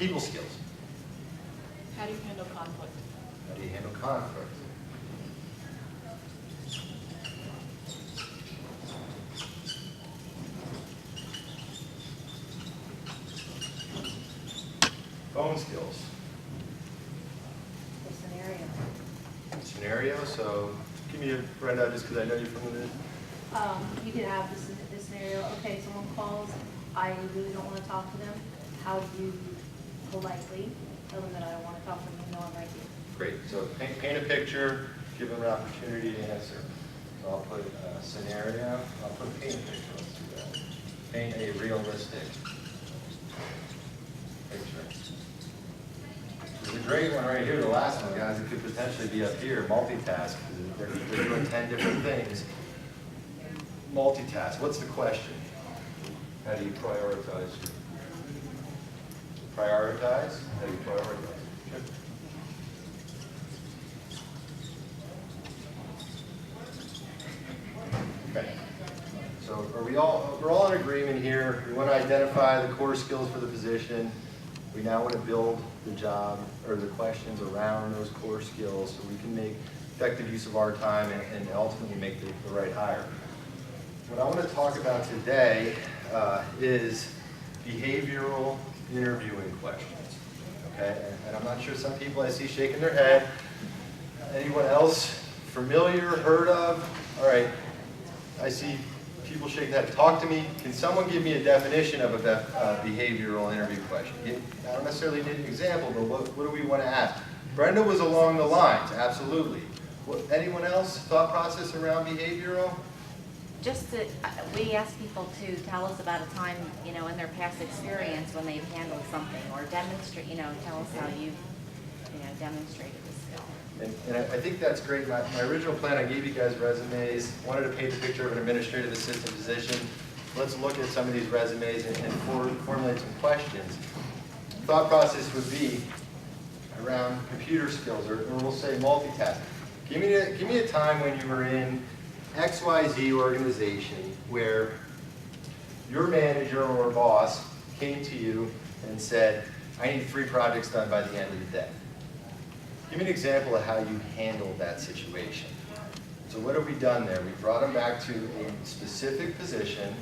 People skills. How do you handle conflict? How do you handle conflict? Phone skills. The scenario. Scenario, so give me a rundown just because I know you're from the You could have this scenario, okay, someone calls, I really don't want to talk to them. How do you politely tell them that I don't want to talk to them, even though I'm right here? Great. So paint a picture, give them an opportunity to answer. So I'll put a scenario, I'll put paint a picture, let's do that. Paint a realistic picture. There's a great one right here, the last one, guys. It could potentially be up here, multitask. They're doing 10 different things. Multitask. What's the question? How do you prioritize? Prioritize? How do you prioritize? Sure. Okay. So we're all in agreement here. We want to identify the core skills for the position. We now want to build the job or the questions around those core skills so we can make effective use of our time and ultimately make the right hire. What I want to talk about today is behavioral interviewing questions. Okay, and I'm not sure some people I see shaking their head. Anyone else familiar, heard of? All right, I see people shaking their head. Talk to me. Can someone give me a definition of a behavioral interview question? I don't necessarily need an example, but what do we want to ask? Brenda was along the lines, absolutely. Anyone else? Thought process around behavioral? Just that we ask people to tell us about a time, in their past experience when they've handled something, or demonstrate, tell us how you demonstrated the skill. And I think that's great. My original plan, I gave you guys resumes, wanted to paint a picture of an administrative assistant position. Let's look at some of these resumes and formulate some questions. Thought process would be around computer skills, or we'll say multitasking. Give me a time when you were in XYZ organization where your manager or boss came to you and said, I need 3 projects done by the end of the day. Give me an example of how you handled that situation. So what have we done there? We brought them back to a specific position,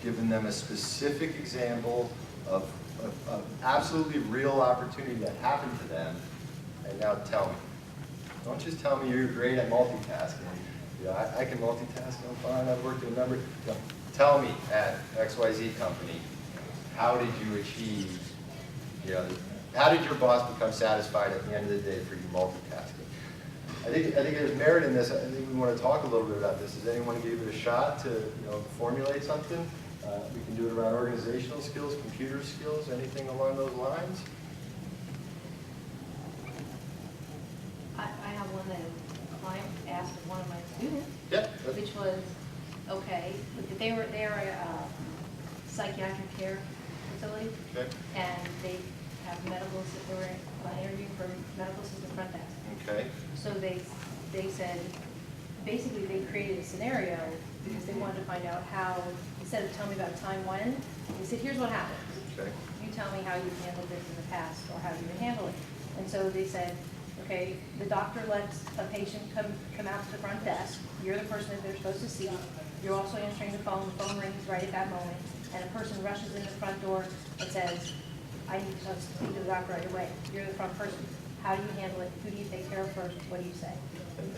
given them a specific example of absolutely real opportunity that happened to them, and now tell me. Don't just tell me you're great at multitasking. I can multitask, I'm fine, I've worked in a number. Tell me at XYZ company, how did you achieve, how did your boss become satisfied at the end of the day for you multitasking? I think there's merit in this. I think we want to talk a little bit about this. Does anyone give it a shot to formulate something? We can do it around organizational skills, computer skills, anything along those lines. I have one that a client asked of one of my students, Yep. which was, okay, they are a psychiatric care facility, Okay. and they have medical, they were interviewing for medical assistant front desk. Okay. So they said, basically they created a scenario because they wanted to find out how, instead of telling me about a time when, they said, here's what happened. Okay. You tell me how you handled this in the past or how you would handle it. And so they said, okay, the doctor lets a patient come out to the front desk. You're the person that they're supposed to see. You're also answering the phone rings right at that moment, and a person rushes in the front door and says, I need to speak to the doctor right away. You're the front person. How do you handle it? Who do you take care of first? What do you say?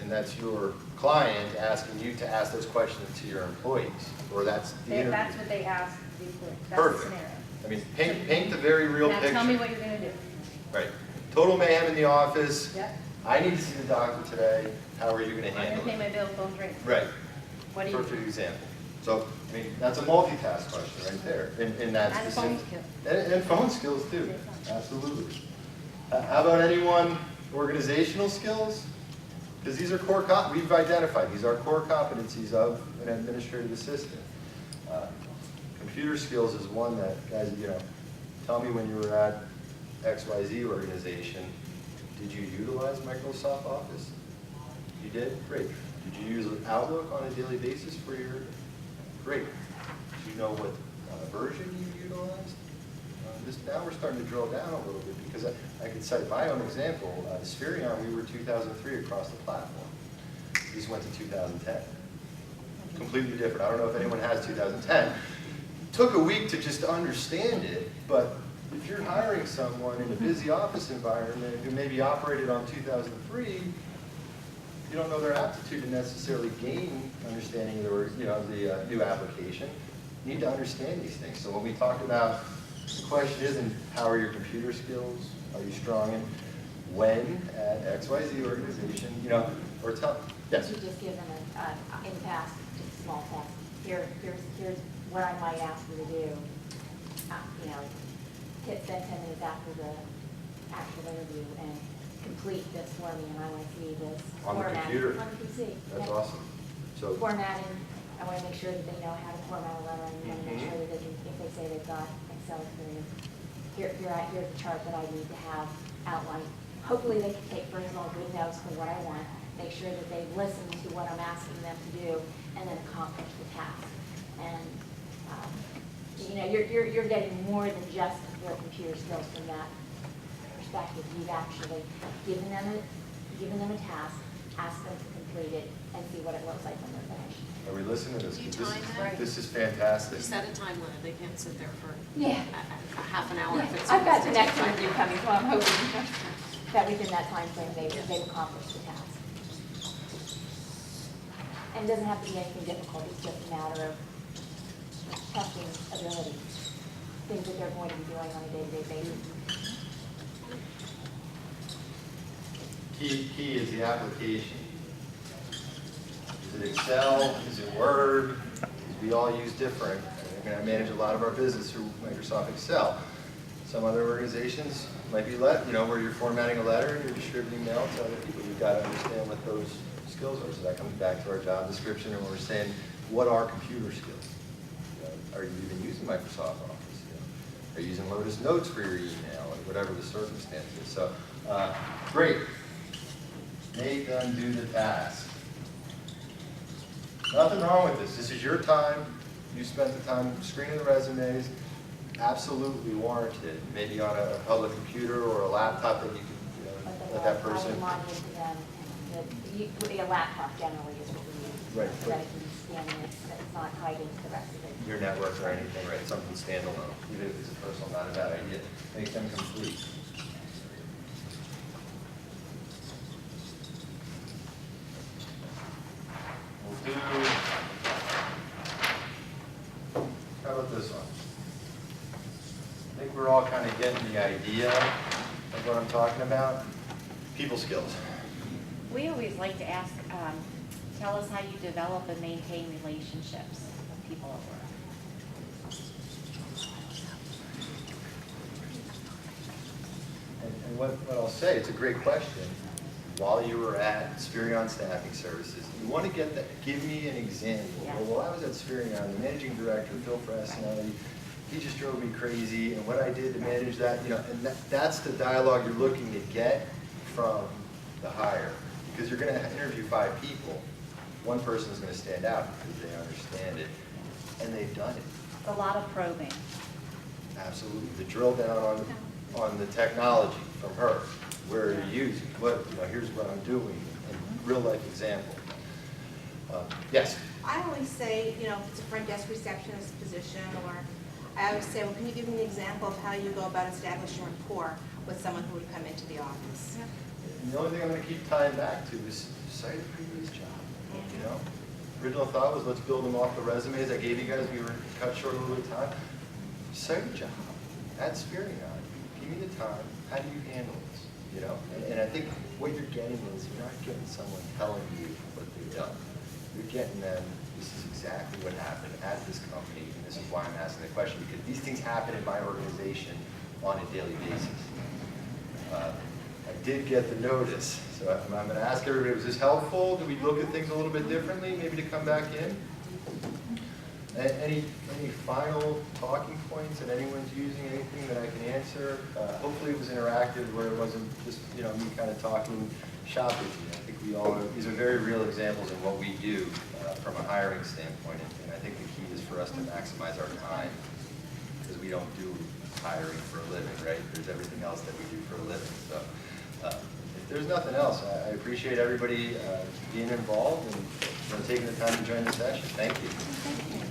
And that's your client asking you to ask those questions to your employees, or that's the interview. That's what they asked the employee. That's Perfect. the scenario. I mean, paint the very real Now picture. tell me what you're going to do. Right. Total mayhem in the office. Yep. I need to see the doctor today. How are you going to I'm going handle to pay it? my bill, phone rings. Right. What do you Perfect do? example. So, I mean, that's a multitask question right there. In that And specific. phone skills. And phone skills too. Absolutely. How about anyone? Organizational skills? Because these are core, we've identified, these are core competencies of an administrative assistant. Computer skills is one that, guys, tell me when you were at XYZ organization, did you utilize Microsoft Office? You did? Great. Did you use Outlook on a daily basis for your, great. Do you know what version you utilized? now we're starting to drill down a little bit, because I could cite my own example. Spherion, we were 2003 across the platform. This went to 2010. Completely different. I don't know if anyone has 2010. Took a week to just understand it, but if you're hiring someone in a busy office environment who maybe operated on 2003, you don't know their aptitude to necessarily gain understanding of the new application. You need to understand these things. So when we talk about, the question isn't how are your computer skills, are you strong in, when at XYZ organization, or tell, yes? You just give them in the past, just a small test. Here's what I might ask you to do. Spend 10 minutes after the actual interview and complete this for me, and I want to see this On the formatting. computer? On the PC. That's yeah. awesome. So Formatting, I want to make sure that they know how to format a letter, and I want to make sure that they can, if they say they've got Excel experience, here's the chart that I need to have outlined. Hopefully they can take first of all good notes for what I want, make sure that they listen to what I'm asking them to do, and then accomplish the task. And you're getting more than just their computer skills from that perspective. You've actually given them a task, asked them to complete it, and see what it looks like when they're finished. are we listening to this? Do you 'Cause time that? this is fantastic. You set a time limit, they can't sit there for Yeah. a half an hour if it's. I've got the supposed to next take interview coming, so I'm hoping that within that time frame they've accomplished the task. And it doesn't have to be anything difficult, it's just a matter of testing ability, things that they're going to be doing on a day-to-day basis. Key is the application. Is it Excel? Is it Word? We all use different. I manage a lot of our business through Microsoft Excel. Some other organizations might be where you're formatting a letter and you're distributing mail to other people. You've got to understand what those skills are. So that comes back to our job description, and we're saying, what are computer skills? Are you even using Microsoft Office? Are you using Lotus Notes for your email, or whatever the circumstances? So, great. Make them do the task. Nothing wrong with this. This is your time. You spent the time screening the resumes. Absolutely warranted. Maybe on a public computer or a laptop that you can let that person. I would log into them, and a laptop generally is what we use. Right. So that it can scan it, it's not tied into the rest of it. Your network or anything, right? Something standalone. Even if it's a personal, not a bad idea. Make them complete. We'll do, how about this one? I think we're all kind of getting the idea of what I'm talking about. People skills. We always like to ask, tell us how you develop and maintain relationships with people at work. And what I'll say, it's a great question. While you were at Spherion Staffing Services, you want to give me an example. Yeah. Well, while I was at Spherion, the managing director, Phil Frassinelli, he just drove me crazy, and what I did to manage that, and that's the dialogue you're looking to get from the hire. Because you're going to interview 5 people. One person is going to stand out because they understand it, and they've done it. A lot of probing. Absolutely. The drill down on the technology from her. Where are you using? Here's what I'm doing. And real life example. Yes? I always say, if it's a front desk receptionist position, or I always say, well, can you give me an example of how you go about establishing rapport with someone who would come into the office? And the only thing I'm going to keep tying back to is cite a previous job. Original thought was let's build them off the resumes I gave you guys. We were cut short a little bit of time. Cite a job. At Spherion. Give me the time. How do you handle this? And I think what you're getting is you're not getting someone telling you what they've done. You're getting them, this is exactly what happened at this company, and this is why I'm asking the question, because these things happen in my organization on a daily basis. I did get the notice, so I'm going to ask everybody, was this helpful? Do we look at things a little bit differently, maybe to come back in? Any final talking points that anyone's using, anything that I can answer? Hopefully it was interactive where it wasn't just me kind of talking shop with you. I think these are very real examples of what we do from a hiring standpoint, and I think the key is for us to maximize our time because we don't do hiring for a living, right? There's everything else that we do for a living. So if there's nothing else, I appreciate everybody being involved and taking the time to join the session. Thank you.